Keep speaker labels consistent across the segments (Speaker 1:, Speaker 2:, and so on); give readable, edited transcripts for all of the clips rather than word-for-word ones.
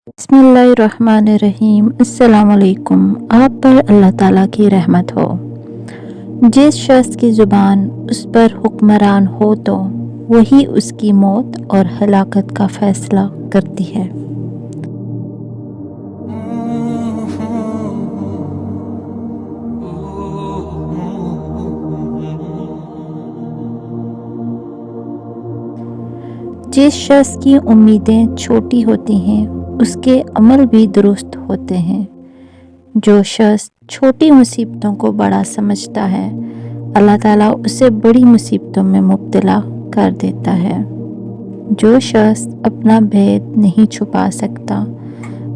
Speaker 1: बिस्मिल्लाहिर्रहमानिर्रहीम। अस्सलामुअलैकुम। आप पर अल्लाह ताला की रहमत हो। जिस शख्स की ज़ुबान उस पर हुक्मरान हो तो वही उसकी मौत और हलाकत का फ़ैसला करती है। जिस शख्स की उम्मीदें छोटी होती हैं उसके अमल भी दुरुस्त होते हैं। जो शख्स छोटी मुसीबतों को बड़ा समझता है अल्लाह ताला उसे बड़ी मुसीबतों में मुब्तला कर देता है। जो शख्स अपना भेद नहीं छुपा सकता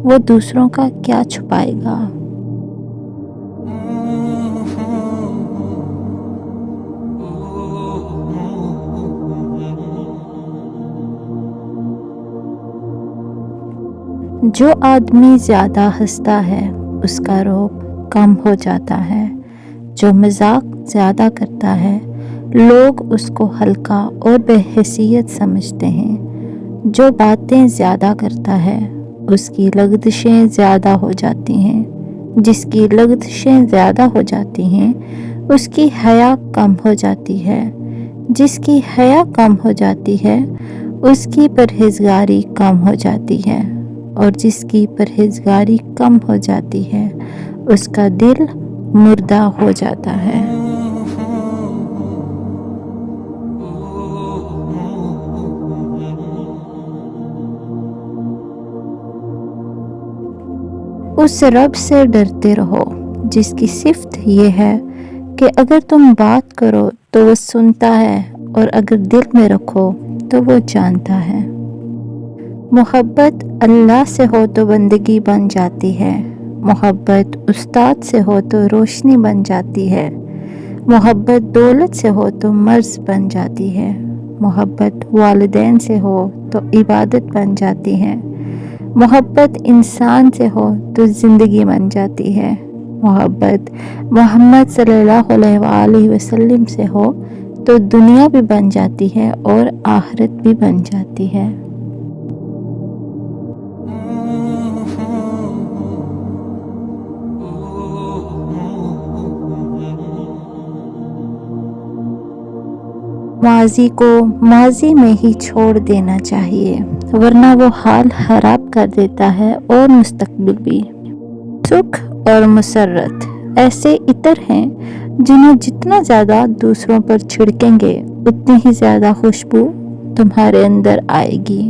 Speaker 1: वो दूसरों का क्या छुपाएगा। जो आदमी ज़्यादा हंसता है उसका रोब कम हो जाता है। जो मजाक ज़्यादा करता है लोग उसको हल्का और बेहैसियत समझते हैं। जो बातें ज़्यादा करता है उसकी लगदिशें ज़्यादा हो जाती हैं। जिसकी लगदिशें ज़्यादा हो जाती हैं उसकी हया कम हो जाती है। जिसकी हया कम हो जाती है उसकी परहेज़गारी कम हो जाती है। और जिसकी परहेज़गारी कम हो जाती है उसका दिल मुर्दा हो जाता है। उस रब से डरते रहो जिसकी सिफ़त ये है कि अगर तुम बात करो तो वो सुनता है और अगर दिल में रखो तो वो जानता है। मोहब्बत अल्लाह से हो तो बंदगी बन जाती है। मोहब्बत उस्ताद से हो तो रोशनी बन जाती है। मोहब्बत दौलत से हो तो मर्ज़ बन जाती है। मोहब्बत वालिदैन से हो तो इबादत बन जाती है। मोहब्बत इंसान से हो तो ज़िंदगी बन जाती है। मोहब्बत मोहम्मद सल्लल्लाहु अलैहि वसल्लम से हो तो दुनिया भी बन जाती है और आखिरत भी बन जाती है। माजी को माजी में ही छोड़ देना चाहिए वरना वो हाल खराब कर देता है और मुस्तकबिल भी। सुख और मुसर्रत ऐसे इतर हैं जिन्हें जितना ज़्यादा दूसरों पर छिड़केंगे उतनी ही ज़्यादा खुशबू तुम्हारे अंदर आएगी।